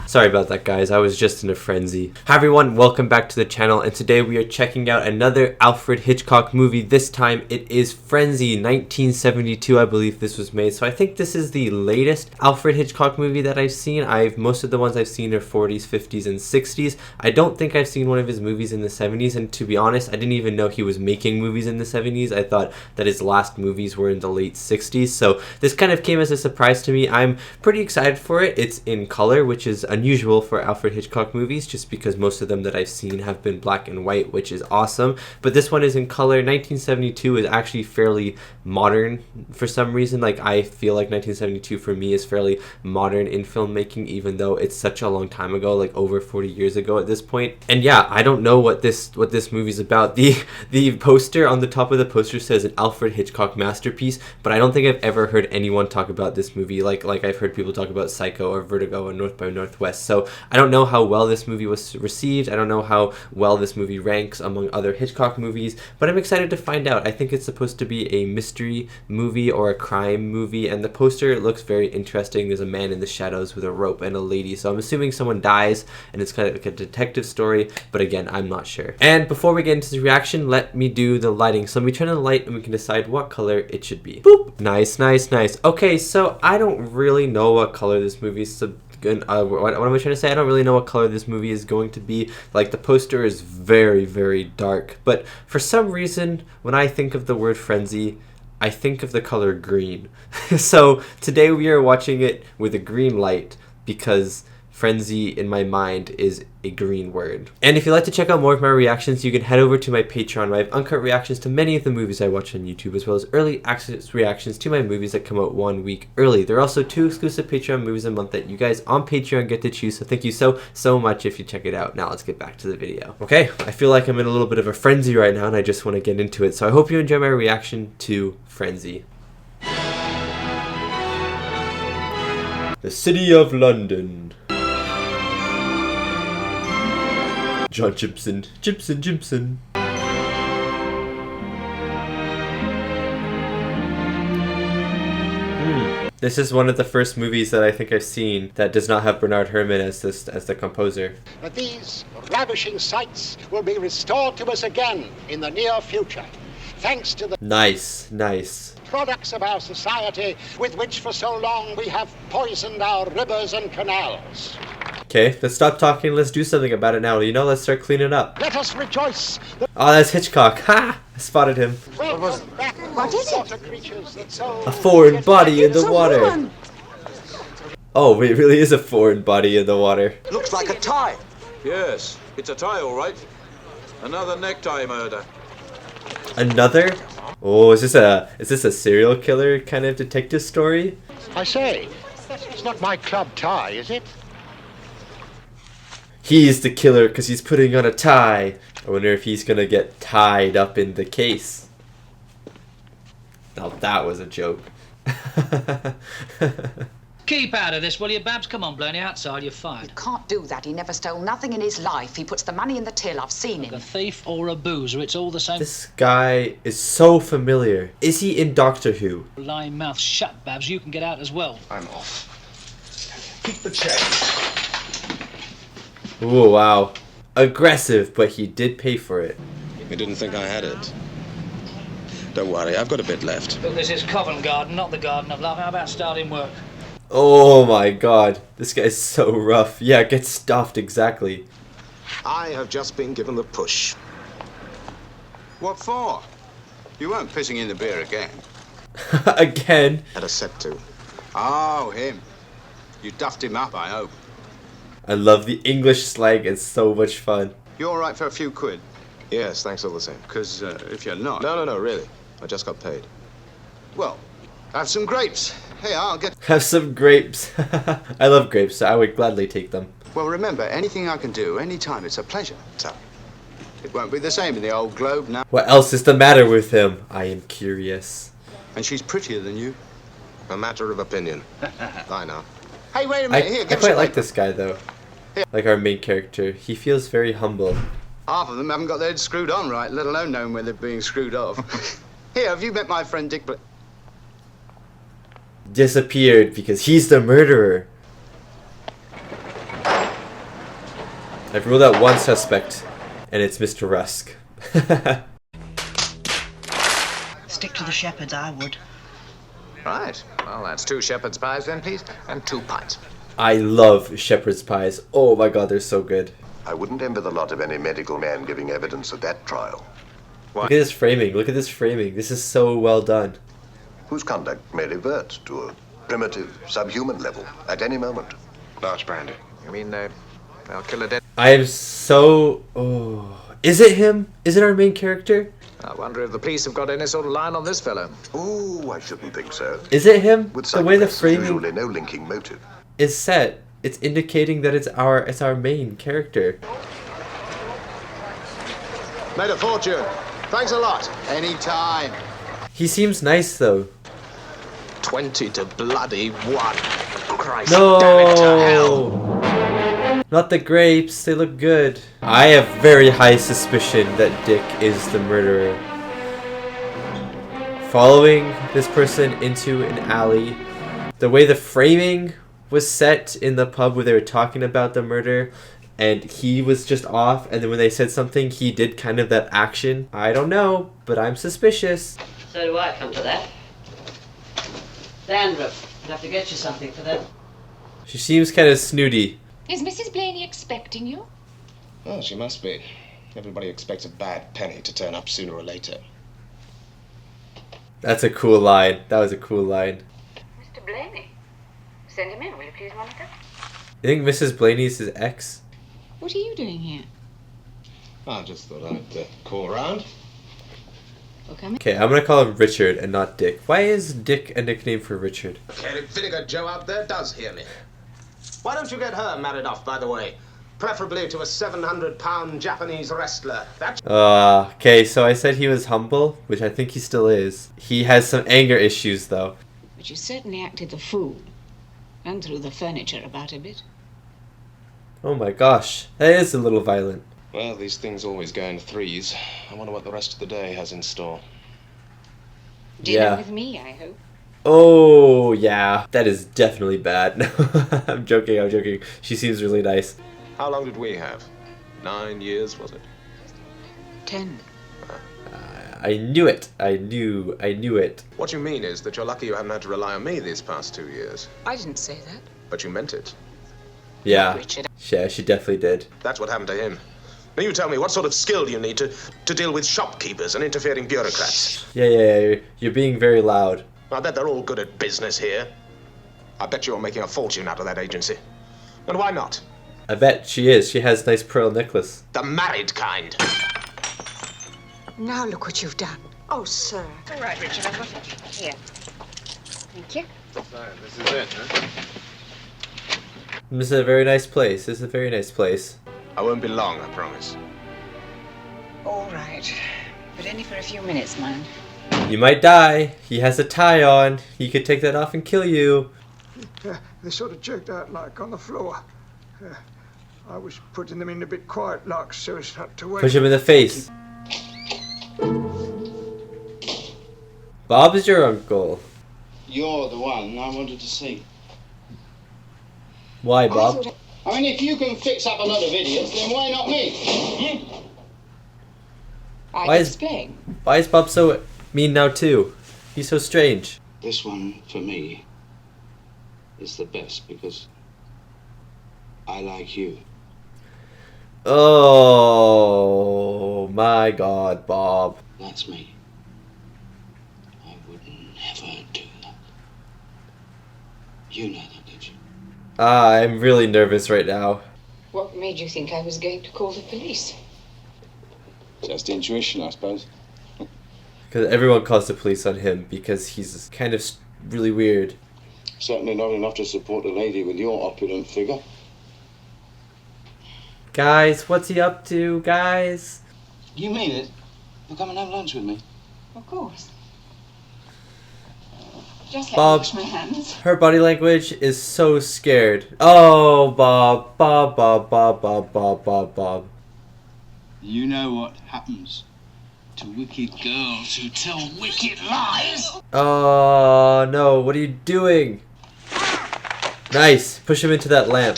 Sorry about that, guys. I was just in a frenzy. Hi everyone, welcome back to the channel, and today we are checking out another Alfred Hitchcock movie. This time it is Frenzy, 1972, I believe this was made. So I think this is the latest Alfred Hitchcock movie that I've seen. Most of the ones I've seen are 40s, 50s, and 60s. I don't think I've seen one of his movies in the 70s, and to be honest, I didn't even know he was making movies in the 70s. I thought that his last movies were in the late 60s, so this kind of came as a surprise to me. I'm pretty excited for it. It's in color, which is unusual for Alfred Hitchcock movies, just because most of them that I've seen have been black and white, which is awesome. But this one is in color. 1972 is actually fairly modern for some reason. Like, I feel like 1972 for me is fairly modern in filmmaking, even though it's such a long time ago, like over 40 years ago at this point. And yeah, I don't know what this movie's about. The poster on the top of the poster says an Alfred Hitchcock masterpiece, but I don't think I've ever heard anyone talk about this movie like I've heard people talk about Psycho or Vertigo or North by Northwest. So I don't know how well this movie was received. I don't know how well this movie ranks among other Hitchcock movies, but I'm excited to find out. I think it's supposed to be a mystery movie or a crime movie, and the poster looks very interesting. There's a man in the shadows with a rope and a lady, so I'm assuming someone dies and it's kind of like a detective story, but again, I'm not sure. And before we get into the reaction, let me do the lighting. So let me turn on the light and we can decide what color it should be. Boop! Nice, nice, nice. Okay, so I don't really know what color this movie is what am I trying to say? I don't really know what color this movie is going to be. Like, the poster is very, very dark, but for some reason, when I think of the word frenzy, I think of the color green. So today we are watching it with a green light because frenzy in my mind is a green word. And if you'd like to check out more of my reactions, you can head over to my Patreon, where I have uncut reactions to many of the movies I watch on YouTube, as well as early access reactions to my movies that come out 1 week early. There are also 2 exclusive Patreon movies a month that you guys on Patreon get to choose, so thank you so much if you check it out. Now let's get back to the video. Okay, I feel like I'm in a little bit of a frenzy right now, and I just want to get into it, so I hope you enjoy my reaction to Frenzy. The City of London. John Gibson. This is one of the first movies that I think I've seen that does not have Bernard Herrmann as the composer. But these ravishing sights will be restored to us again in the near future, thanks to the nice products of our society with which for so long we have poisoned our rivers and canals. Okay, let's stop talking. Let's do something about it now. You know, let's start cleaning up. Let us rejoice. Oh, that's Hitchcock. Ha! I spotted him. What is it? A foreign body in the water. Oh, it really is a foreign body in the water. Looks like a tie. Yes, it's a tie, all right. Another necktie murder. Another? Oh, is this a serial killer kind of detective story? I say, it's not my club tie, is it? He's the killer because he's putting on a tie. I wonder if he's gonna get tied up in the case. Now that was a joke. Keep out of this, will you, Babs? Come on, blow me outside, you're fired. You can't do that. He never stole nothing in his life. He puts the money in the till. I've seen him. A thief or a boozer, it's all the same. This guy is so familiar. Is he in Doctor Who? Lying mouth shut, Babs. You can get out as well. I'm off. Keep the change. Ooh, wow. Aggressive, but he did pay for it. You didn't think I had it? Don't worry, I've got a bit left. Look, this is Covent Garden, not the Garden of Love. How about starting work? Oh my god. This guy's so rough. Yeah, get stuffed, exactly. I have just been given the push. What for? You weren't pissing in the beer again. Again? At a set to. Oh, him. You duffed him up, I hope. I love the English slang. It's so much fun. You all right for a few quid? Yes, thanks all the same. Because if you're not... No, really. I just got paid. Well, have some grapes. Hey, I'll get... Have some grapes. I love grapes, so I would gladly take them. Well, remember, anything I can do, anytime, it's a pleasure. So, it won't be the same in the old globe now. What else is the matter with him? I am curious. And she's prettier than you. A matter of opinion. I know. Hey, wait a minute. I quite like this guy, though. Here. Like our main character. He feels very humble. Half of them haven't got their heads screwed on right, let alone knowing when they're being screwed off. Here, have you met my friend Dick disappeared because he's the murderer. I've ruled out one suspect, and it's Mr. Rusk. Stick to the shepherds, I would. Right. Well, that's 2 shepherd's pies then, please, and 2 pints. I love shepherd's pies. Oh my god, they're so good. I wouldn't envy the lot of any medical man giving evidence at that trial. Look at this framing. Look at this framing. This is so well done. Whose conduct may revert to a primitive, subhuman level at any moment. Large brandy. You mean they'll kill a dead... I am so... Oh. Is it him? Is it our main character? I wonder if the police have got any sort of line on this fellow. Oh, I shouldn't think so. Is it him? With The way the psychopaths, framing usually no linking motive. is set, it's indicating that it's our main character. Made a fortune. Thanks a lot. Anytime. He seems nice though. 20 to bloody 1. Christ No! damn it to hell. Not the grapes, they look good. I have very high suspicion that Dick is the murderer. Following this person into an alley, the way the framing was set in the pub where they were talking about the murder, and he was just off, and then when they said something, he did kind of that action. I don't know, but I'm suspicious. So do I, come to that. Dandruff. I'll have to get you something for that. She seems kind of snooty. Is Mrs. Blaney expecting you? Oh, she must be. Everybody expects a bad penny to turn up sooner or later. That's a cool line. That was a cool line. Mr. Blaney. Send him in, will you please, Monica? You think Mrs. Blaney's his ex? What are you doing here? I just thought I'd call around. Well, come in. Okay, I'm gonna call him Richard and not Dick. Why is Dick a nickname for Richard? Okay, Vinegar Joe out there does hear me. Why don't you get her married off, by the way? Preferably to a 700-pound Japanese wrestler. That's... Okay, so I said he was humble, which I think he still is. He has some anger issues, though. But you certainly acted the fool. And threw the furniture about a bit. Oh my gosh, that is a little violent. Well, these things always go in threes. I wonder what the rest of the day has in store. Dinner Yeah. with me, I hope. Oh, yeah. That is definitely bad. I'm joking. She seems really nice. How long did we have? 9 years, was it? 10. I knew it. I knew it. What you mean is that you're lucky you haven't had to rely on me these past 2 years. I didn't say that. But you meant it. Yeah. Richard. Yeah, she definitely did. That's what happened to him. Now you tell me, what sort of skill do you need to deal with shopkeepers and interfering bureaucrats? Yeah. You're being very loud. I bet they're all good at business here. I bet you're making a fortune out of that agency. And why not? I bet she is. She has a nice pearl necklace. The married kind. Now look what you've done. Oh, sir. All right, Richard, I've got it. Here. Thank you. This is it, huh? This is a very nice place. I won't be long, I promise. All right. But only for a few minutes, mind. You might die. He has a tie on. He could take that off and kill you. They sort of jerked out like on the floor. I was putting them in a bit quiet like so as not to wake. Push him in the face. Bob is your uncle. You're the one I wanted to see. Why, Bob? I mean, if you can fix up a lot of idiots, then why not me? Why is Bob so mean now too? He's so strange. This one, for me, is the best because I like you. Oh my God, Bob. That's me. I would never do that. You know that, did you? I'm really nervous right now. What made you think I was going to call the police? Just intuition, I suppose. Because everyone calls the police on him because he's kind of really weird. Certainly not enough to support a lady with your opulent figure. Guys, what's he up to, guys? You mean it? You'll come and have lunch with me? Of course. Just let Bob, me wash my hands. her body language is so scared. Oh, Bob. You know what happens To wicked girls who tell wicked lies. Oh no, what are you doing? Nice. Push him into that lamp.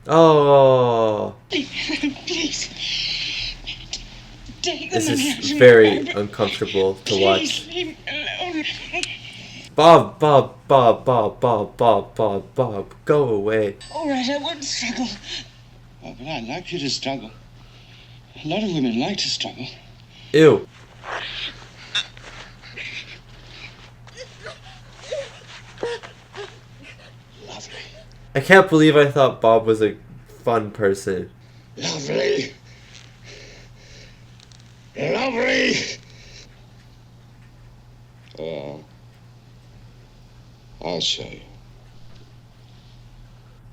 Oh. Please. Take the This money is out of very my bag. uncomfortable to Please watch. leave me alone. Bob, Bob, Bob, Bob, Bob, Bob, Bob, Bob, go away. All right, I won't struggle. Oh, but I'd like you to struggle. A lot of women like to struggle. Ew. Lovely. I can't believe I thought Bob was a fun person. Lovely. Lovely. I'll show you.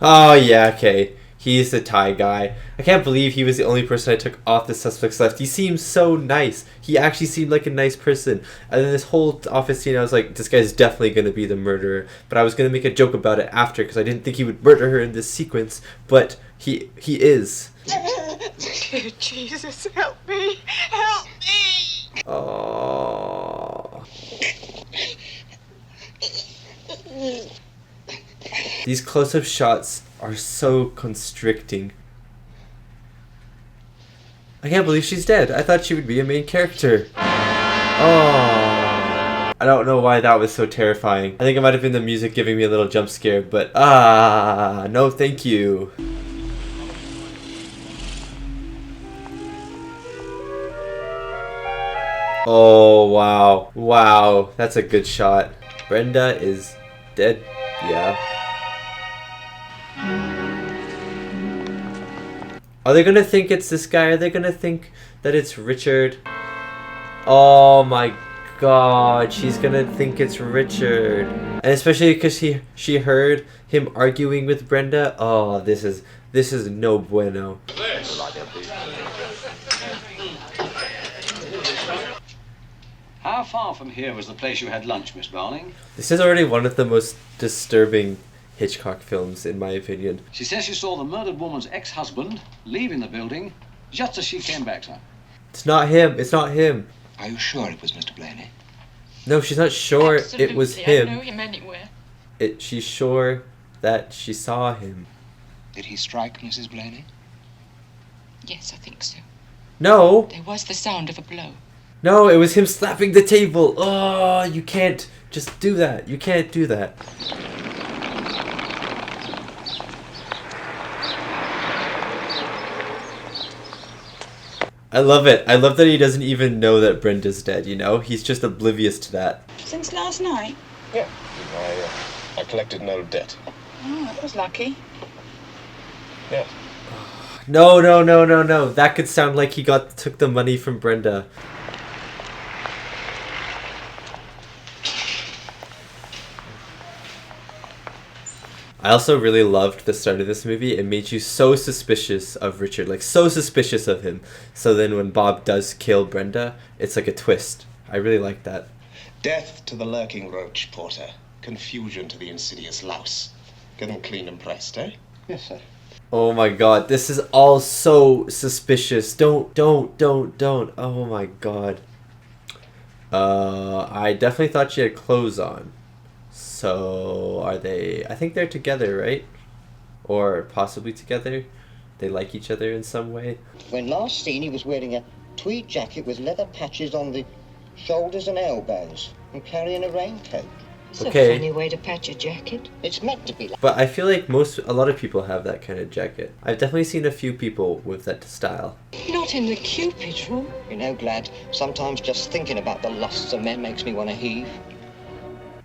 Oh yeah, okay. He's the Thai guy. I can't believe he was the only person I took off the suspect's list. He seemed so nice. He actually seemed like a nice person. And then this whole office scene, I was like, this guy's definitely going to be the murderer. But I was going to make a joke about it after because I didn't think he would murder her in this sequence. But he is. Dear Jesus, help me. Help me. Oh. These close-up shots are so constricting. I can't believe she's dead. I thought she would be a main character. Oh. I don't know why that was so terrifying. I think it might have been the music giving me a little jump scare, but no thank you. Oh, wow. Wow, that's a good shot. Brenda is dead. Yeah. Are they gonna think it's this guy? Are they gonna think that it's Richard? Oh my god, she's gonna think it's Richard. And especially because she heard him arguing with Brenda. Oh, this is no bueno. How far from here was the place you had lunch, Miss Browning? This is already one of the most disturbing Hitchcock films, in my opinion. She says she saw the murdered woman's ex-husband leaving the building just as she came back, sir. It's not him. It's not him. Are you sure it was Mr. Blaney? No, she's not sure it was him. I know him anywhere. She's sure that she saw him. Did he strike Mrs. Blaney? Yes, I think so. No. There was the sound of a blow. No, it was him slapping the table. Oh, you can't just do that. You can't do that. I love it. I love that he doesn't even know that Brenda's dead, you know? He's just oblivious to that. Since last night? Yeah. I collected an old debt. Oh, that was lucky. Yeah. No. That could sound like he took the money from Brenda. I also really loved the start of this movie. It made you so suspicious of Richard, like so suspicious of him. So then when Bob does kill Brenda, it's like a twist. I really like that. Death to the lurking roach, Porter. Confusion to the insidious louse. Get them clean and pressed, eh? Yes, sir. Oh my god, this is all so suspicious. Don't. Oh my god. I definitely thought she had clothes on. So, are they... I think they're together, right? Or possibly together? They like each other in some way? When last seen, he was wearing a tweed jacket with leather patches on the shoulders and elbows and carrying a raincoat. It's okay. a funny way to patch a jacket. It's meant to be like... But I feel like a lot of people have that kind of jacket. I've definitely seen a few people with that style. Not in the Cupid's room. You know, Glad, sometimes just thinking about the lusts of men makes me want to heave.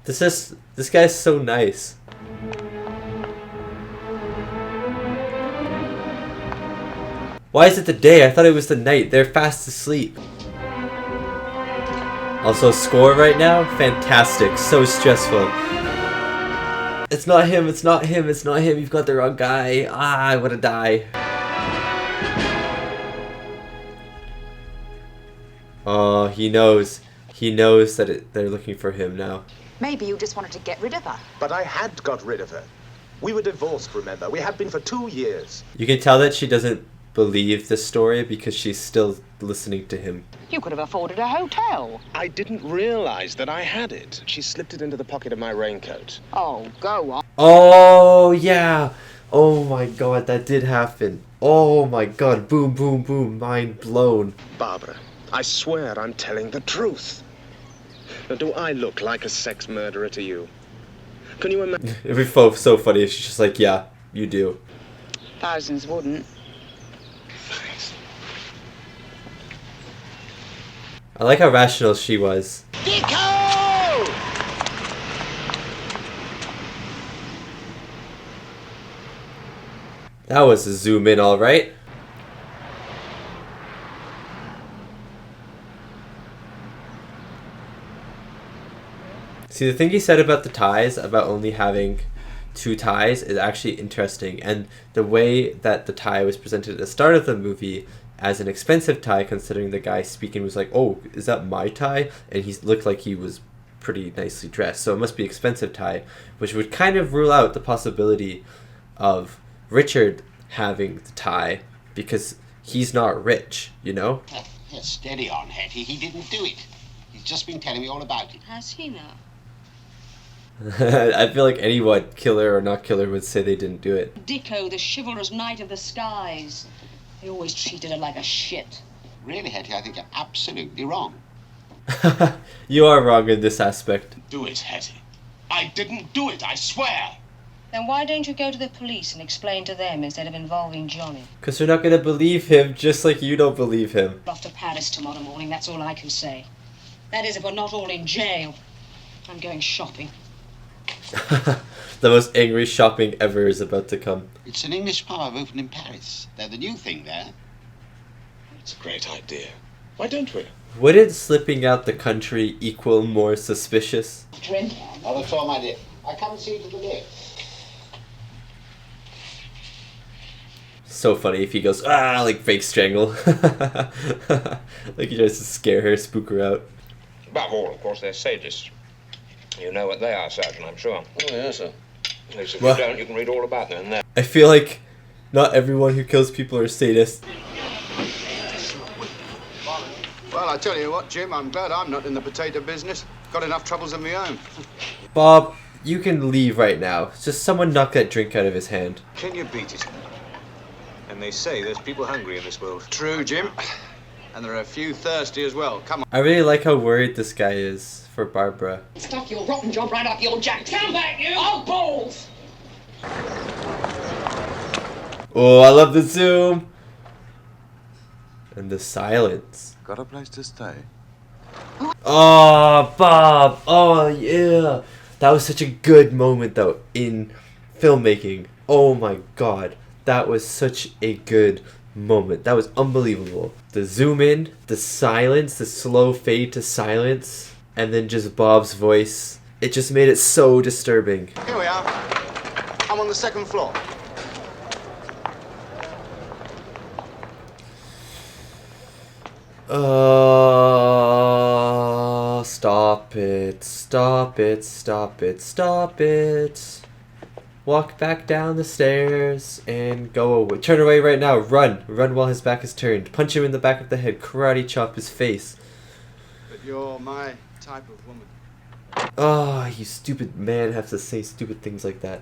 This guy's so nice. Why is it the day? I thought it was the night. They're fast asleep. Also, score right now? Fantastic. So stressful. It's not him. It's not him. It's not him. You've got the wrong guy. Ah, I want to die. Oh, he knows. He knows that they're looking for him now. Maybe you just wanted to get rid of her. But I had got rid of her. We were divorced, remember? We had been for 2 years. You can tell that she doesn't believe the story because she's still listening to him. You could have afforded a hotel. I didn't realize that I had it. She slipped it into the pocket of my raincoat. Oh, go on. Oh, yeah. Oh my god, that did happen. Oh my god, boom, boom, boom, mind blown. Barbara, I swear I'm telling the truth. Now, do I look like a sex murderer to you? Can you imagine? It'd be so funny if she's just like, yeah, you do. Thousands wouldn't. I like how rational she was. That was a zoom in, alright. See, the thing he said about the ties, about only having 2 ties, is actually interesting. And the way that the tie was presented at the start of the movie as an expensive tie, considering the guy speaking was like, oh, is that my tie? And he looked like he was pretty nicely dressed, so it must be expensive tie, which would kind of rule out the possibility of Richard having the tie, because he's not rich, you know? Steady on, Hetty. He didn't do it. He's just been telling me all about it. Has he now? I feel like anyone, killer or not killer, would say they didn't do it. Dicko, the chivalrous knight of the skies. They always treated her like a shit. Really, Hetty, I think you're absolutely wrong. You are wrong in this aspect. Do it, Hetty. I didn't do it, I swear. Then why don't you go to the police and explain to them instead of involving Johnny? Because they're not going to believe him, just like you don't believe him. Off to Paris tomorrow morning, that's all I can say. That is, if we're not all in jail. I'm going shopping. The most angry shopping ever is about to come. It's an English pub opened in Paris. They're the new thing there. It's a great idea. Why don't we? Wouldn't slipping out the country equal more suspicious? Drink. Not at all, my dear. I come and see you to the lift. So funny if he goes, ah, like fake strangle. Like he tries to scare her, spook her out. Above all, of course, they're sadists. You know what they are, Sergeant, I'm sure. Oh, yes, sir. At least if you don't, you can read all about them there. I feel like not everyone who kills people are sadists. Well, I tell you what, Jim, I'm glad I'm not in the potato business. Got enough troubles of my own. Bob, you can leave right now. Just someone knock that drink out of his hand. Can you beat it? And they say there's people hungry in this world. True, Jim. And there are a few thirsty as well. Come on. I really like how worried this guy is for Barbara. Stuff your rotten job right up your jack. Stand back, you! Oh, balls! Oh, I love the zoom! And the silence. Got a place to stay? Oh, Bob! Oh, yeah! That was such a good moment, though, in filmmaking. Oh my god. That was such a good moment. That was unbelievable. The zoom in, the silence, the slow fade to silence, and then just Bob's voice. It just made it so disturbing. Here we are. I'm on the 2nd floor. Stop it. Stop it. Stop it. Stop it. Walk back down the stairs and go away. Turn away right now. Run. Run while his back is turned. Punch him in the back of the head. Karate chop his face. But you're my type of woman. Oh, you stupid man have to say stupid things like that.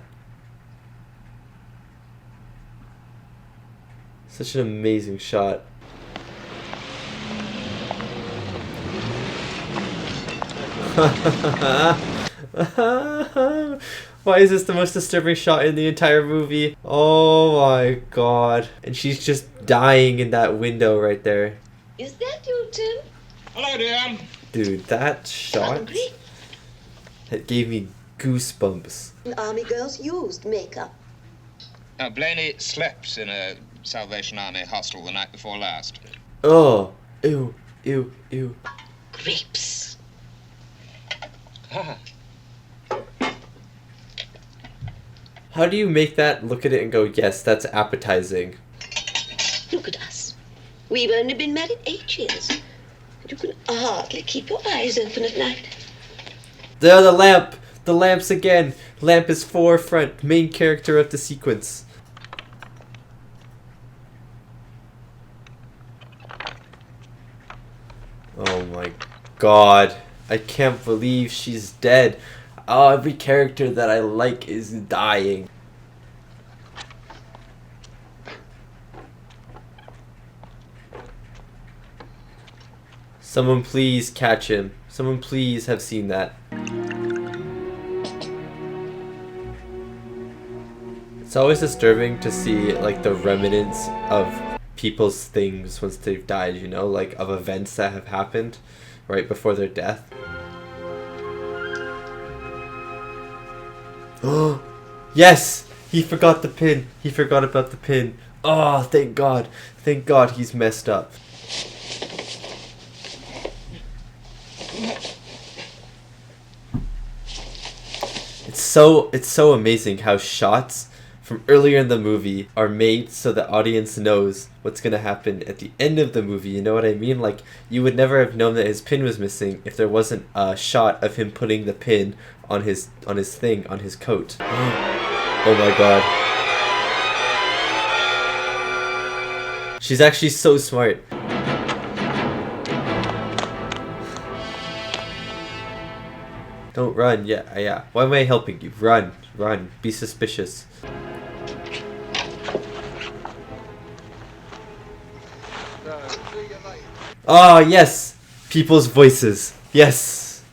Such an amazing shot. Why is this the most disturbing shot in the entire movie? Oh my god. And she's just dying in that window right there. Is that you, Tim? Hello, dear. Dude, that shot, that gave me goosebumps. Army girls used makeup. Blaney slept in a Salvation Army hostel the night before last. Oh, ew, ew, ew. Grapes. How do you make that, look at it and go, yes, that's appetizing? Look at us. We've only been married 8 years. And you can hardly keep your eyes open at night. There, the lamp! The lamps again! Lamp is forefront, main character of the sequence. god. I can't believe she's dead. Oh, every character that I like is dying. Someone please catch him. Someone please have seen that. It's always disturbing to see like the remnants of people's things once they've died, you know, like of events that have happened right before their death. Oh, yes! He forgot the pin. He forgot about the pin. Oh, thank God. Thank God he's messed up. It's so amazing how shots from earlier in the movie are made so the audience knows what's gonna happen at the end of the movie. You know what I mean? Like, you would never have known that his pin was missing if there wasn't a shot of him putting the pin on his thing, on his coat. Oh my god. She's actually so smart. Don't run. Yeah. Why am I helping you? Run. Be suspicious. Oh, yes! People's voices. Yes!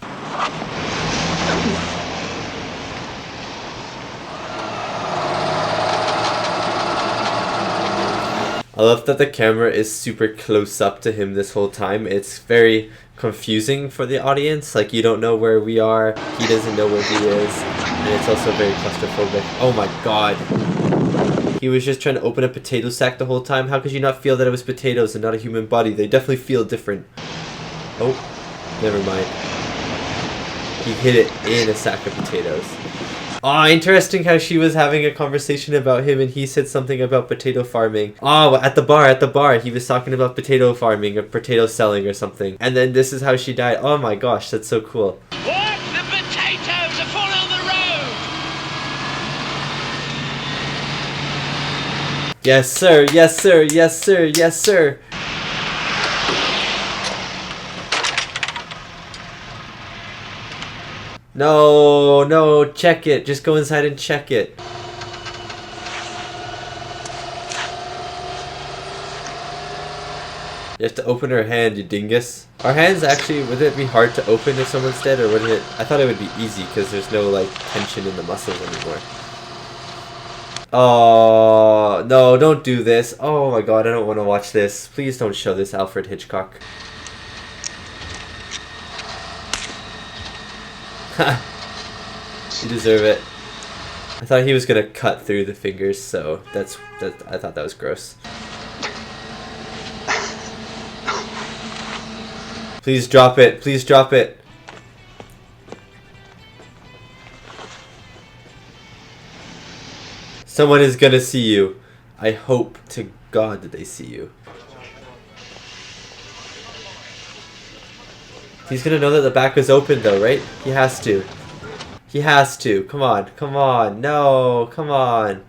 I love that the camera is super close up to him this whole time. It's very confusing for the audience. Like, you don't know where we are, he doesn't know where he is, and it's also very claustrophobic. Oh my god. He was just trying to open a potato sack the whole time. How could you not feel that it was potatoes and not a human body? They definitely feel different. Oh, never mind. He hid it in a sack of potatoes. Oh, interesting how she was having a conversation about him and he said something about potato farming. Oh, at the bar, he was talking about potato farming or potato selling or something. And then this is how she died. Oh my gosh, that's so cool. What? The potatoes are falling on the road! Yes, sir, yes, sir, yes, sir, yes, sir. No, check it. Just go inside and check it. You have to open her hand, you dingus. Our hands actually, would it be hard to open if someone's dead, or would it? I thought it would be easy because there's no like tension in the muscles anymore. Oh, no, don't do this. Oh my god, I don't want to watch this. Please don't show this, Alfred Hitchcock. You deserve it. I thought he was gonna cut through the fingers, so I thought that was gross. Please drop it. Please drop it. Someone is gonna see you. I hope to God that they see you. He's gonna know that the back was open though, right? He has to. He has to. Come on. Come on. No. Come on.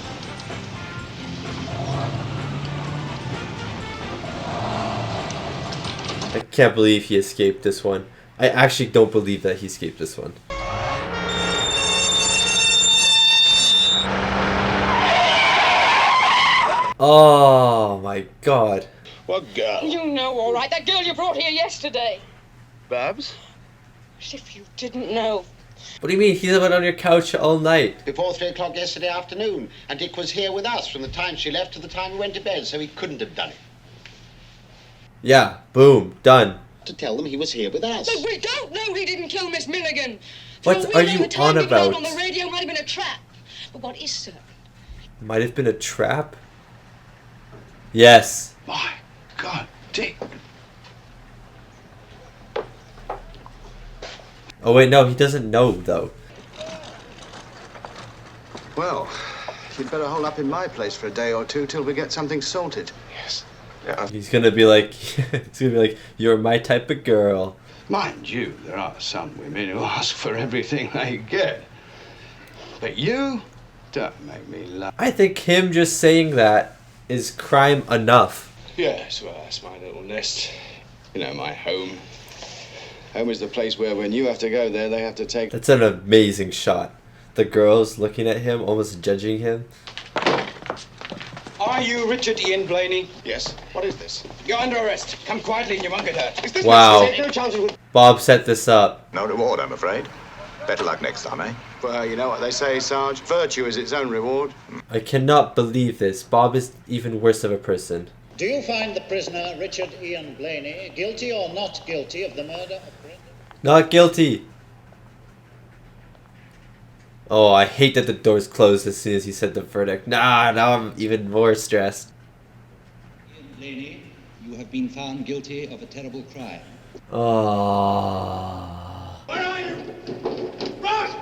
I can't believe he escaped this one. I actually don't believe that he escaped this one. Oh my god. What girl? You know, all right. That girl you brought here yesterday. Babs? As if you didn't know. What do you mean? He's been on your couch all night. Before 3 o'clock yesterday afternoon. And Dick was here with us from the time she left to the time we went to bed, so he couldn't have done it. Yeah, boom, done. To tell them he was here with us. But we don't know he didn't kill Miss Milligan. What are you on about? On the radio might have been a trap. But what is certain? Might have been a trap? Yes. My God, Dick. Oh wait, no, he doesn't know though. Well, you'd better hole up in my place for a day or two till we get something sorted. Yes. Yeah. He's gonna be like, you're my type of girl. Mind you, there are some women who ask for everything they get. But you, don't make me laugh. I think him just saying that is crime enough. Yes, well, that's my little nest. You know, my home. Home is the place where when you have to go there, they have to take... That's an amazing shot. The girls looking at him, almost judging him. Are you Richard Ian Blaney? Yes. What is this? You're under arrest. Come quietly and you won't get hurt. Is this Wow. necessary? No chances with... Bob set this up. No reward, I'm afraid. Better luck next time, eh? Well, you know what they say, Sarge? Virtue is its own reward. I cannot believe this. Bob is even worse of a person. Do you find the prisoner, Richard Ian Blaney, guilty or not guilty of the murder of Brenda? Not guilty. Oh, I hate that the doors closed as soon as he said the verdict. Now I'm even more stressed. Ian Blaney, you have been found guilty of a terrible crime. Oh. Where are you? Rusk!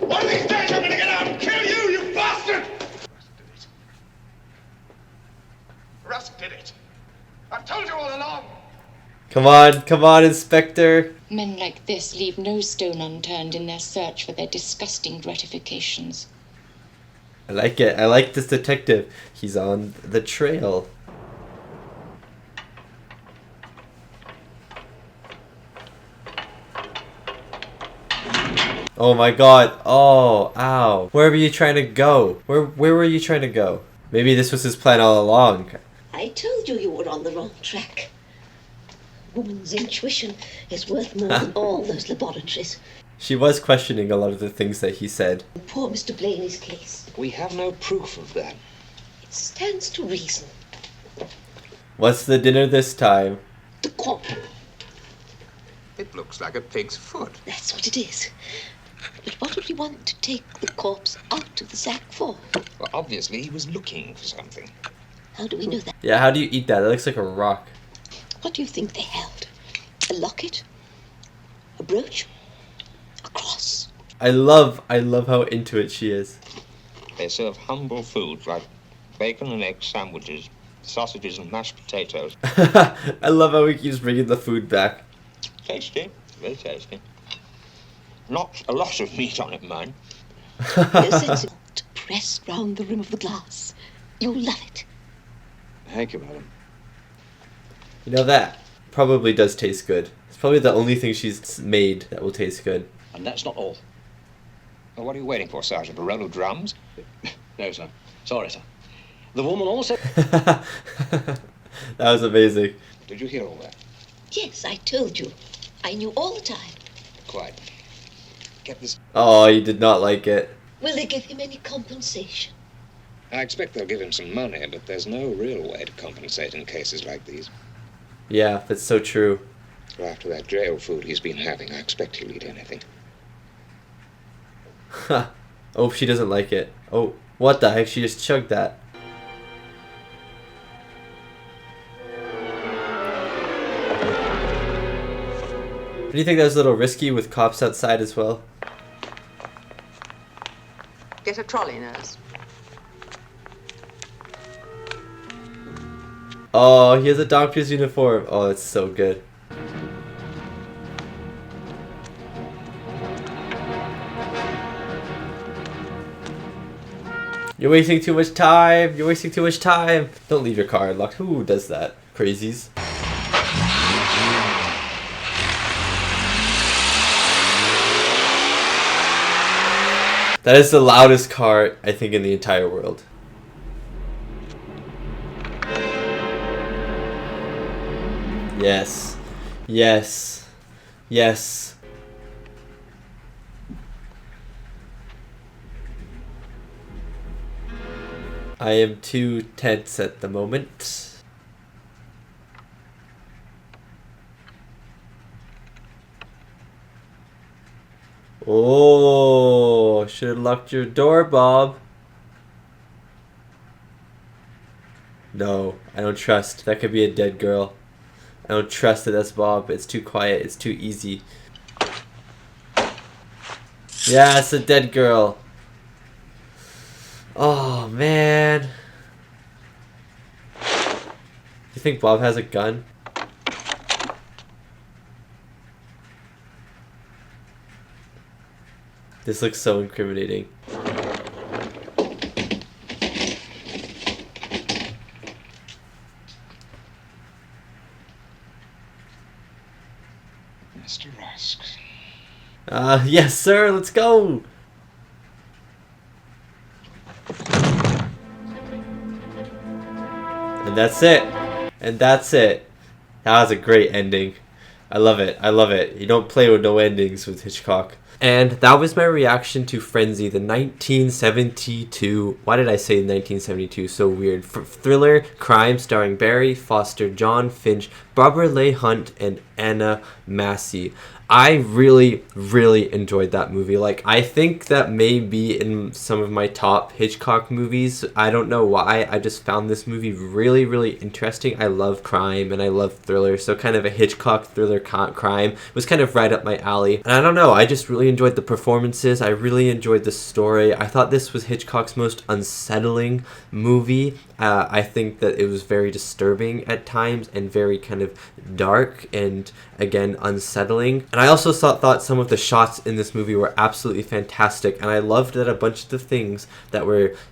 One of these days I'm gonna get out and kill you, you bastard! Rusk did it. I've told you all along. Come on, Inspector. Men like this leave no stone unturned in their search for their disgusting gratifications. I like it. I like this detective. He's on the trail. Oh my god. Oh, ow. Where were you trying to go? Where were you trying to go? Maybe this was his plan all along. I told you you were on the wrong track. Woman's intuition is worth more than all those laboratories. She was questioning a lot of the things that he said. Poor Mr. Blaney's case. We have no proof of that. It stands to reason. What's the dinner this time? The corpse. It looks like a pig's foot. That's what it is. But what would we want to take the corpse out of the sack for? Well, obviously he was looking for something. How do we know that? Yeah, how do you eat that? That looks like a rock. What do you think they held? A locket? A brooch? A cross? I love how into it she is. They serve humble foods like bacon and egg sandwiches, sausages and mashed potatoes. I love how he keeps bringing the food back. Tasty, very tasty. Not a lot of meat on it, mind. You're sensible to press round the rim of the glass. You'll love it. Thank you, madam. You know, that probably does taste good. It's probably the only thing she's made that will taste good. And that's not all. Well, what are you waiting for, Sergeant? A roll of drums? No, sir. Sorry, sir. The woman also... That was amazing. Did you hear all that? Yes, I told you. I knew all the time. Quiet. Get this... Oh, you did not like it. Will they give him any compensation? I expect they'll give him some money, but there's no real way to compensate in cases like these. Yeah, that's so true. Well, after that jail food he's been having, I expect he'll eat anything. Ha. Oh, she doesn't like it. Oh, what the heck? She just chugged that. Do you think that was a little risky with cops outside as well? Get a trolley, nurse. Oh, he has a doctor's uniform. Oh, it's so good. You're wasting too much time. You're wasting too much time. Don't leave your car unlocked. Who does that? Crazies. That is the loudest car, I think, in the entire world. Yes. Yes. Yes. I am too tense at the moment. Oh, should have locked your door, Bob. No, I don't trust. That could be a dead girl. I don't trust that that's Bob. It's too quiet. It's too easy. Yeah, it's a dead girl. Oh, man. You think Bob has a gun? This looks so incriminating. Mr. Yes, sir. Let's go. And that's it. And that's it. That was a great ending. I love it. I love it. You don't play with no endings with Hitchcock. And that was my reaction to Frenzy, the 1972... Why did I say 1972? So weird. Thriller crime starring Barry Foster, John Finch, Barbara Leigh Hunt, and Anna Massey. I really, really enjoyed that movie. Like, I think that may be in some of my top Hitchcock movies. I don't know why. I just found this movie really, really interesting. I love crime and I love thriller, so kind of a Hitchcock thriller crime was kind of right up my alley. And I don't know, I just really enjoyed the performances. I really enjoyed the story. I thought this was Hitchcock's most unsettling movie. I think that it was very disturbing at times and very kind of dark and, again, unsettling. And I also thought some of the shots in this movie were absolutely fantastic, and I loved that a bunch of the things that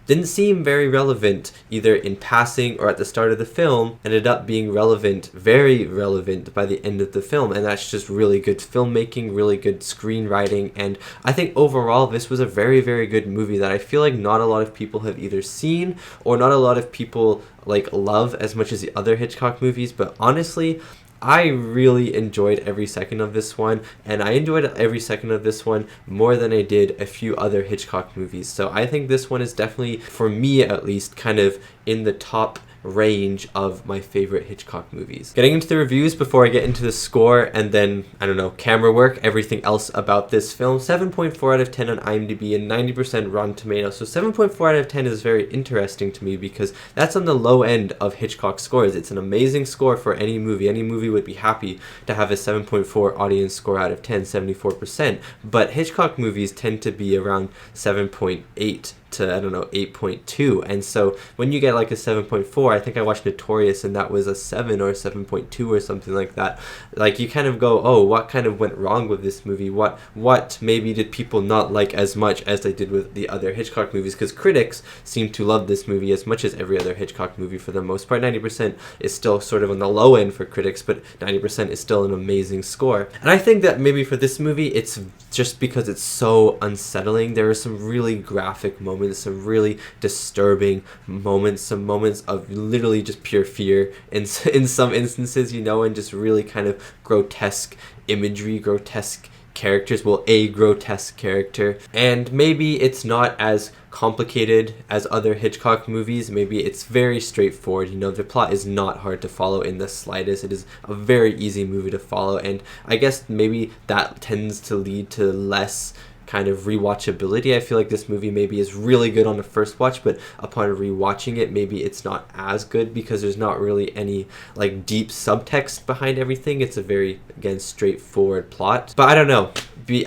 didn't seem very relevant either in passing or at the start of the film ended up being relevant, very relevant by the end of the film, and that's just really good filmmaking, really good screenwriting, and I think overall this was a very, very good movie that I feel like not a lot of people have either seen or not a lot of people like love as much as the other Hitchcock movies, but honestly, I really enjoyed every second of this one, and I enjoyed every second of this one more than I did a few other Hitchcock movies. So I think this one is definitely, for me at least, kind of in the top range of my favorite Hitchcock movies. Getting into the reviews before I get into the score and then, I don't know, camera work, everything else about this film. 7.4 out of 10 on IMDb and 90% Rotten Tomatoes. So 7.4 out of 10 is very interesting to me because that's on the low end of Hitchcock scores. It's an amazing score for any movie. Any movie would be happy to have a 7.4 audience score out of 10, 74%. But Hitchcock movies tend to be around 7.8 to, I don't know, 8.2, and so when you get like a 7.4, I think I watched Notorious and that was a 7 or a 7.2 or something like that, like you kind of go, oh, what kind of went wrong with this movie? What maybe did people not like as much as they did with the other Hitchcock movies? Because critics seem to love this movie as much as every other Hitchcock movie for the most part. 90% is still sort of on the low end for critics, but 90% is still an amazing score. And I think that maybe for this movie, it's just because it's so unsettling. There are some really graphic moments, some really disturbing moments, some moments of literally just pure fear in some instances, you know, and just really kind of grotesque imagery, grotesque characters, well, a grotesque character. And maybe it's not as complicated as other Hitchcock movies. Maybe it's very straightforward, you know, the plot is not hard to follow in the slightest. It is a very easy movie to follow, and I guess maybe that tends to lead to less kind of rewatchability. I feel like this movie maybe is really good on the first watch, but upon rewatching it, maybe it's not as good because there's not really any like deep subtext behind everything. It's a very, again, straightforward plot. But I don't know.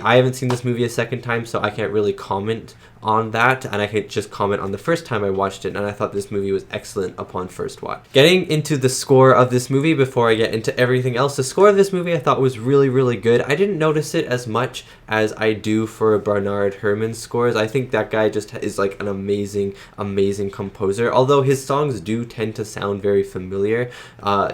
I haven't seen this movie a second time, so I can't really comment on that, and I can just comment on the first time I watched it, and I thought this movie was excellent upon first watch. Getting into the score of this movie before I get into everything else, the score of this movie I thought was really, really good. I didn't notice it as much as I do for Bernard Herrmann's scores. I think that guy just is like an amazing, amazing composer, although his songs do tend to sound very familiar,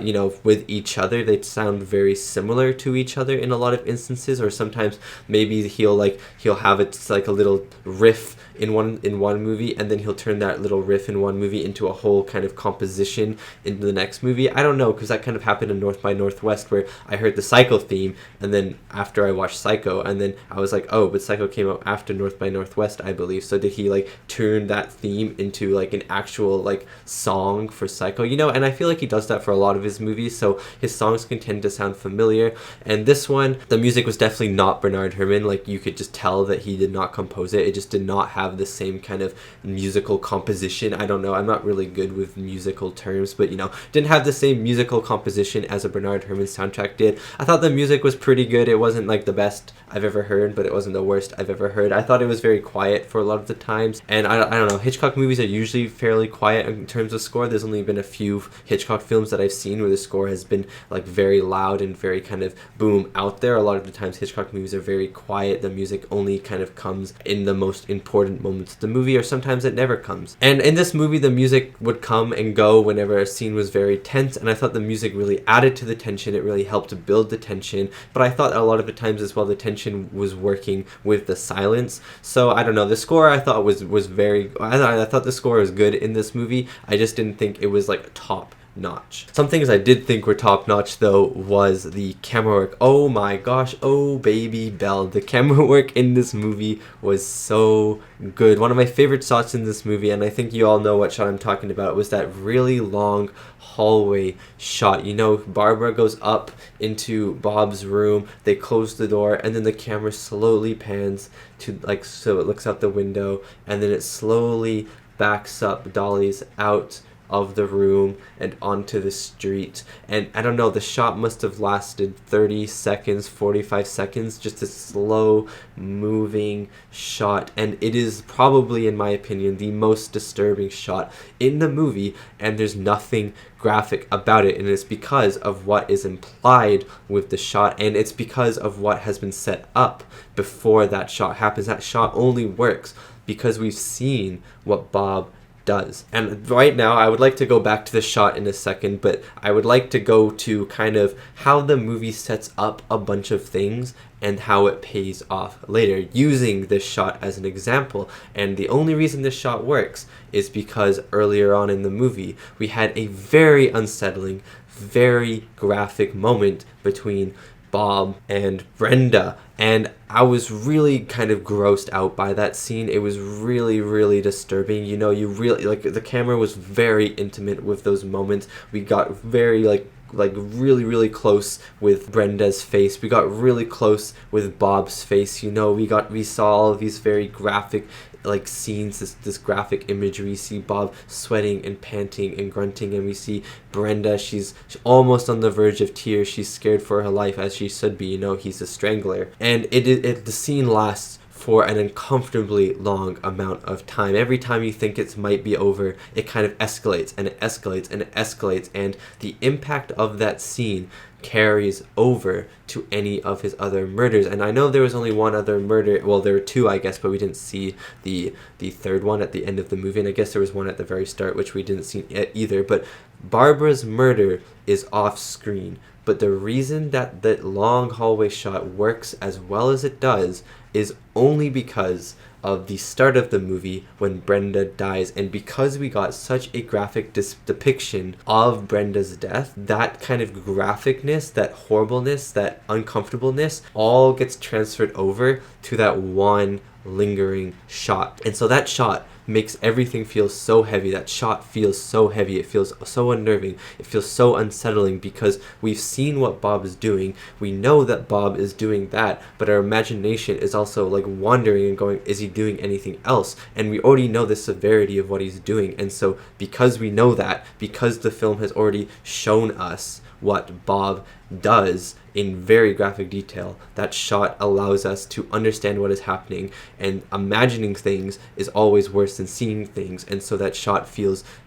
you know, with each other. They sound very similar to each other in a lot of instances, or sometimes maybe he'll have it like a little riff in one movie, and then he'll turn that little riff in one movie into a whole kind of composition in the next movie. I don't know, because that kind of happened in North by Northwest, where I heard the Psycho theme, and then after I watched Psycho, and then I was like, oh, but Psycho came out after North by Northwest, I believe, so did he like turn that theme into like an actual like song for Psycho, you know? And I feel like he does that for a lot of his movies, so his songs can tend to sound familiar. And this one, the music was definitely not Bernard Herrmann. Like, you could just tell that he did not compose it. It just did not have the same kind of musical composition. I don't know, I'm not really good with musical terms, but you know, didn't have the same musical composition as a Bernard Herrmann soundtrack did. I thought the music was pretty good. It wasn't like the best I've ever heard, but it wasn't the worst I've ever heard. I thought it was very quiet for a lot of the times, and I don't know, Hitchcock movies are usually fairly quiet in terms of score. There's only been a few Hitchcock films that I've seen where the score has been like very loud and very kind of boom out there. A lot of the times Hitchcock movies are very quiet. The music only kind of comes in the most important important moments of the movie, or sometimes it never comes. And in this movie, the music would come and go whenever a scene was very tense, and I thought the music really added to the tension. It really helped to build the tension, but I thought a lot of the times as well the tension was working with the silence. So I don't know, the score I thought was very, I thought the score was good in this movie. I just didn't think it was like top notch. Some things I did think were top notch though was the camera work. Oh my gosh, oh baby Belle. The camera work in this movie was so good. One of my favorite shots in this movie, and I think you all know what shot I'm talking about, was that really long hallway shot. You know, Barbara goes up into Bob's room, they close the door, and then the camera slowly pans to, like, so it looks out the window, and then it slowly backs up, dollies out of the room and onto the street. And I don't know, the shot must have lasted 30 seconds, 45 seconds, just a slow moving shot, and it is probably, in my opinion, the most disturbing shot in the movie, and there's nothing graphic about it, and it's because of what is implied with the shot, and it's because of what has been set up before that shot happens. That shot only works because we've seen what Bob does. And right now I would like to go back to the shot in a second, but I would like to go to kind of how the movie sets up a bunch of things and how it pays off later, using this shot as an example. And the only reason this shot works is because earlier on in the movie we had a very unsettling, very graphic moment between Bob and Brenda, and I was really kind of grossed out by that scene. It was really, really disturbing. You know, you really, like, the camera was very intimate with those moments. We got very, like really, really close with Brenda's face. We got really close with Bob's face. You know, we saw all of these very graphic, like, scenes, this graphic imagery. We see Bob sweating and panting and grunting, and we see Brenda, she's almost on the verge of tears. She's scared for her life, as she should be. You know, he's a strangler, and the scene lasts for an uncomfortably long amount of time. Every time you think it might be over, it kind of escalates and it escalates and it escalates, and the impact of that scene carries over to any of his other murders. And I know there was only one other murder, well, there were two, I guess, but we didn't see the third one at the end of the movie, and I guess there was one at the very start, which we didn't see either. But Barbara's murder is off screen, but the reason that the long hallway shot works as well as it does is only because of the start of the movie when Brenda dies, and because we got such a graphic depiction of Brenda's death, that kind of graphicness, that horribleness, that uncomfortableness all gets transferred over to that one lingering shot. And so that shot makes everything feel so heavy. That shot feels so heavy. It feels so unnerving. It feels so unsettling because we've seen what Bob is doing. We know that Bob is doing that, but our imagination is also like wandering and going, is he doing anything else? And we already know the severity of what he's doing. And so because we know that, because the film has already shown us what Bob does in very graphic detail, that shot allows us to understand what is happening, and imagining things is always worse than seeing things. And so that shot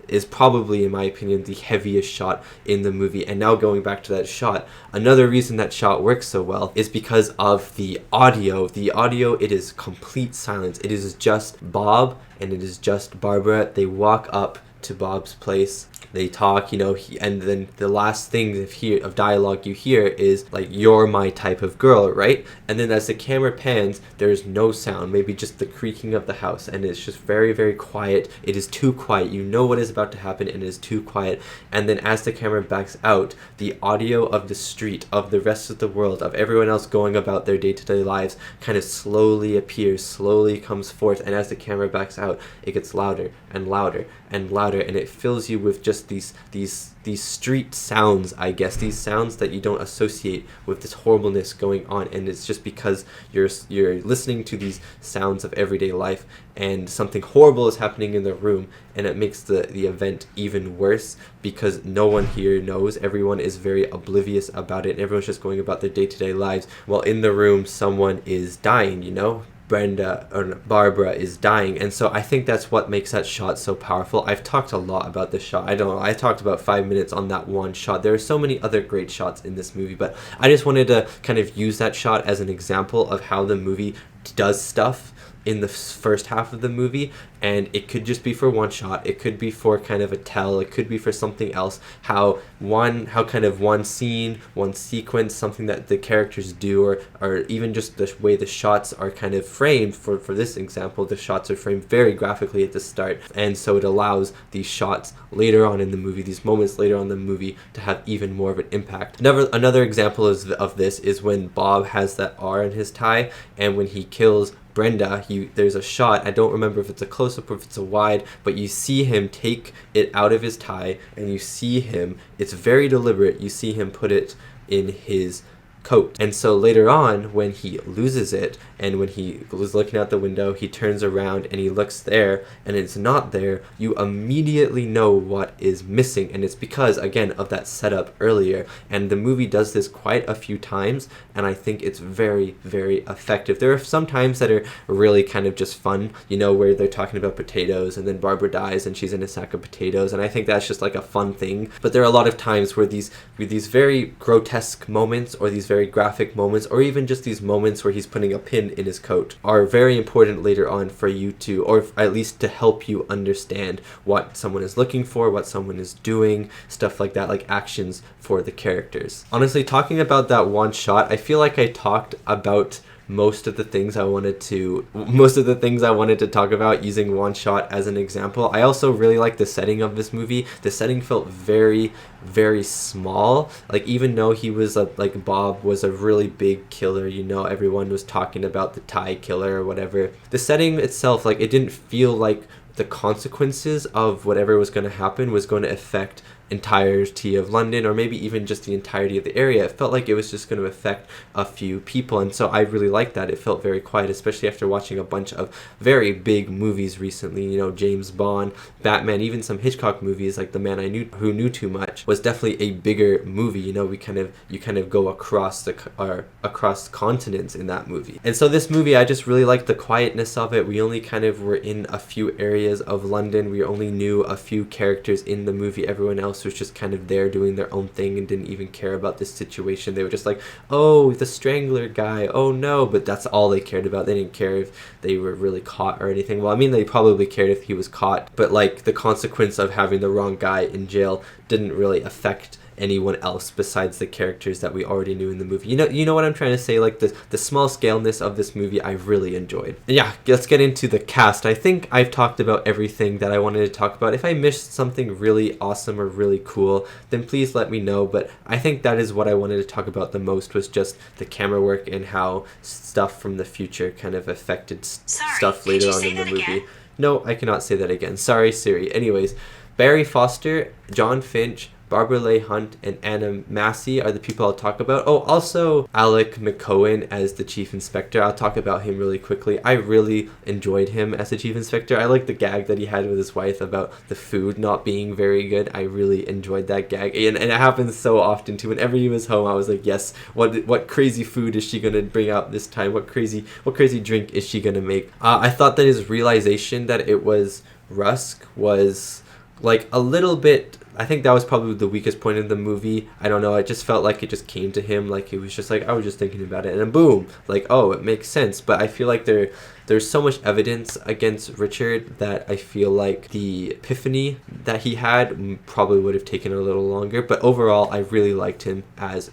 is probably, in my opinion, the heaviest shot in the movie. And now going back to that shot, another reason that shot works so well is because of the audio. The audio, it is complete silence. It is just Bob and it is just Barbara. They walk up to Bob's place, they talk, you know, and then the last thing of dialogue you hear is like, "You're my type of girl," right? And then as the camera pans, there's no sound, maybe just the creaking of the house, and it's just very, very quiet. It is too quiet. You know what is about to happen, and it is too quiet. And then as the camera backs out, the audio of the street, of the rest of the world, of everyone else going about their day-to-day lives, kind of slowly appears, slowly comes forth, and as the camera backs out, it gets louder and louder and louder, and it fills you with just these street sounds, I guess, these sounds that you don't associate with this horribleness going on. And it's just because you're listening to these sounds of everyday life, and something horrible is happening in the room, and it makes the event even worse because no one here knows. Everyone is very oblivious about it, and everyone's just going about their day-to-day lives, while in the room someone is dying, you know? Barbara is dying. And so I think that's what makes that shot so powerful. I've talked a lot about this shot. I don't know, I talked about 5 minutes on that one shot. There are so many other great shots in this movie, but I just wanted to kind of use that shot as an example of how the movie does stuff in the first half of the movie, and it could just be for one shot, it could be for kind of a tell, it could be for something else, how kind of one scene, one sequence, something that the characters do, or even just the way the shots are kind of framed. For this example, the shots are framed very graphically at the start, and so it allows these shots later on in the movie, these moments later on in the movie, to have even more of an impact. Another example of this is when Bob has that R in his tie, and when he kills Brenda, there's a shot, I don't remember if it's a close-up or if it's a wide, but you see him take it out of his tie, and you see him, it's very deliberate, you see him put it in his coat. And so later on, when he loses it, and when he was looking out the window, he turns around and he looks there and it's not there, you immediately know what is missing, and it's because, again, of that setup earlier. And the movie does this quite a few times, and I think it's very, very effective. There are some times that are really kind of just fun, you know, where they're talking about potatoes and then Barbara dies and she's in a sack of potatoes, and I think that's just like a fun thing. But there are a lot of times where these very grotesque moments, or these very graphic moments, or even just these moments where he's putting a pin in his coat, are very important later on for you to, or at least to help you understand what someone is looking for, what someone is doing, stuff like that, like actions for the characters. Honestly, talking about that one shot, I feel like I talked about most of the things I wanted to talk about using one shot as an example. I also really like the setting of this movie. The setting felt very, very small. Like, even though he was like Bob was a really big killer, you know, everyone was talking about the tie killer or whatever. The setting itself, like, it didn't feel like the consequences of whatever was going to happen was going to affect entirety of London, or maybe even just the entirety of the area. It felt like it was just going to affect a few people, and so I really liked that. It felt very quiet, especially after watching a bunch of very big movies recently, you know, James Bond, Batman, even some Hitchcock movies like The Man Who Knew Too Much was definitely a bigger movie. You know, you kind of go across continents in that movie. And so this movie, I just really liked the quietness of it. We only kind of were in a few areas of London. We only knew a few characters in the movie. Everyone else was just kind of there doing their own thing and didn't even care about this situation. They were just like, oh, the Strangler guy, oh no, but that's all they cared about. They didn't care if they were really caught or anything. Well, I mean, they probably cared if he was caught, but like the consequence of having the wrong guy in jail didn't really affect anyone else besides the characters that we already knew in the movie. You know what I'm trying to say? Like the small scaleness of this movie I really enjoyed. And yeah, let's get into the cast. I think I've talked about everything that I wanted to talk about. If I missed something really awesome or really cool, then please let me know, but I think that is what I wanted to talk about the most, was just the camera work and how stuff from the future kind of affected stuff later on in the movie. Again? No, I cannot say that again. Sorry, Siri. Anyways, Barry Foster, John Finch, Barbara Leigh Hunt, and Anna Massey are the people I'll talk about. Oh, also Alec Mccowen as the Chief Inspector. I'll talk about him really quickly. I really enjoyed him as the Chief Inspector. I like the gag that he had with his wife about the food not being very good. I really enjoyed that gag, and it happens so often too. Whenever he was home, I was like, yes, what crazy food is she gonna bring out this time? What crazy drink is she gonna make? I thought that his realization that it was Rusk was like a little bit, I think that was probably the weakest point in the movie. I don't know, it just felt like it just came to him, like it was just like, I was just thinking about it, and then boom, like, oh, it makes sense. But I feel like there's so much evidence against Richard that I feel like the epiphany that he had probably would have taken a little longer. But overall, I really liked him as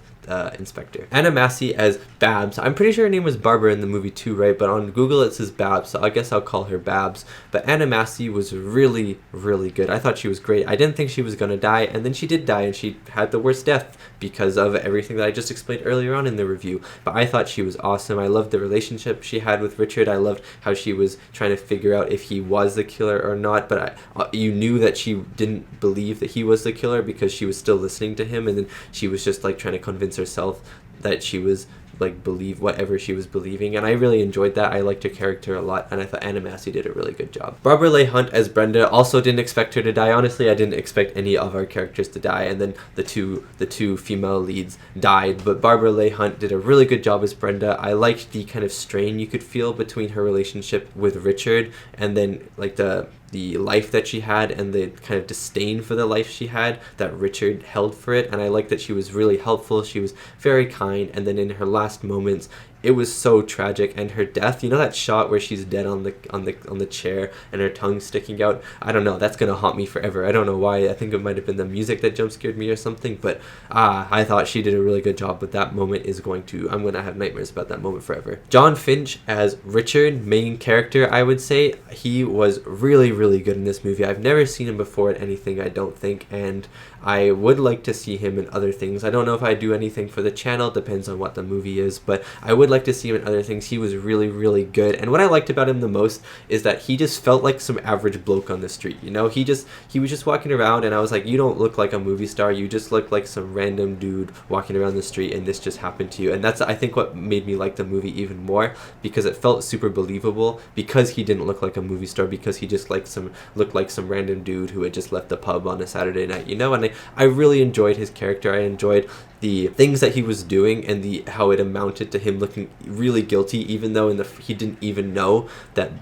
Inspector. Anna Massey as Babs. I'm pretty sure her name was Barbara in the movie too, right? But on Google it says Babs, so I guess I'll call her Babs. But Anna Massey was really, really good. I thought she was great. I didn't think she was gonna die, and then she did die, and she had the worst death because of everything that I just explained earlier on in the review. But I thought she was awesome. I loved the relationship she had with Richard. I loved how she was trying to figure out if he was the killer or not, but you knew that she didn't believe that he was the killer because she was still listening to him, and then she was just like trying to convince herself that she was like believe whatever she was believing, and I really enjoyed that. I liked her character a lot, and I thought Anna Massey did a really good job. Barbara Leigh Hunt as Brenda, also didn't expect her to die. Honestly, I didn't expect any of our characters to die, and then the two female leads died, but Barbara Leigh Hunt did a really good job as Brenda. I liked the kind of strain you could feel between her relationship with Richard, and then like the life that she had, and the kind of disdain for the life she had that Richard held for it. And I liked that she was really helpful, she was very kind, and then in her last moments it was so tragic. And her death, you know that shot where she's dead on the chair and her tongue sticking out? I don't know, that's gonna haunt me forever. I don't know why. I think it might have been the music that jump scared me or something, but I thought she did a really good job. But that moment is I'm gonna have nightmares about that moment forever. John Finch as Richard, main character, I would say, he was really, really good in this movie. I've never seen him before at anything, I don't think, and I would like to see him in other things. I don't know if I do anything for the channel, depends on what the movie is, but I would like to see him in other things. He was really, really good, and what I liked about him the most is that he just felt like some average bloke on the street, you know? He was just walking around, and I was like, you don't look like a movie star, you just look like some random dude walking around the street, and this just happened to you. And that's, I think, what made me like the movie even more, because it felt super believable, because he didn't look like a movie star, because he just looked like some random dude who had just left the pub on a Saturday night, you know? And I really enjoyed his character. I enjoyed the things that he was doing, and how it amounted to him looking really guilty, even though he didn't even know that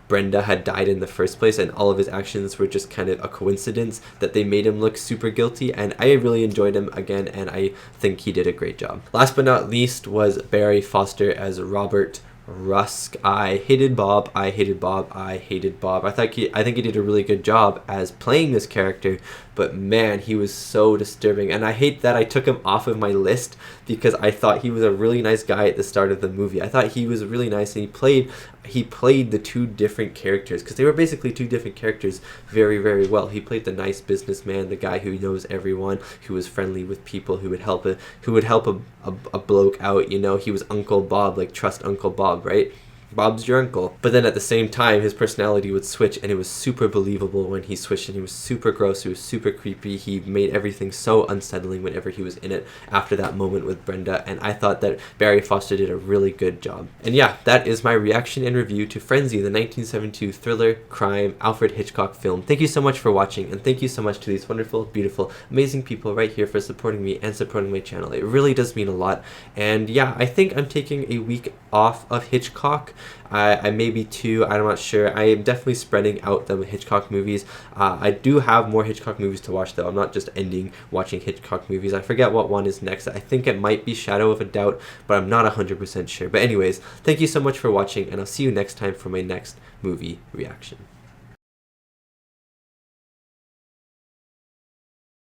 Brenda had died in the first place, and all of his actions were just kind of a coincidence that they made him look super guilty. And I really enjoyed him again, and I think he did a great job. Last but not least was Barry Foster as Robert Rusk. I hated Bob. I think he did a really good job as playing this character, but man, he was so disturbing, and I hate that I took him off of my list, because I thought he was a really nice guy at the start of the movie. I thought he was really nice, and he played the two different characters, because they were basically two different characters, very, very well. He played the nice businessman, the guy who knows everyone, who was friendly with people, who would help a bloke out, you know. He was Uncle Bob, like trust Uncle Bob, right? Bob's your uncle. But then at the same time, his personality would switch, and it was super believable when he switched, and he was super gross, he was super creepy. He made everything so unsettling whenever he was in it after that moment with Brenda, and I thought that Barry Foster did a really good job. And yeah, that is my reaction and review to Frenzy, the 1972 thriller, crime, Alfred Hitchcock film. Thank you so much for watching, and thank you so much to these wonderful, beautiful, amazing people right here for supporting me and supporting my channel. It really does mean a lot. And yeah, I think I'm taking a week off of Hitchcock. I maybe 2, I'm not sure. I am definitely spreading out the Hitchcock movies. I do have more Hitchcock movies to watch, though. I'm not just ending watching Hitchcock movies. I forget what one is next. I think it might be Shadow of a Doubt, but I'm not 100% sure. But anyways, thank you so much for watching, and I'll see you next time for my next movie reaction.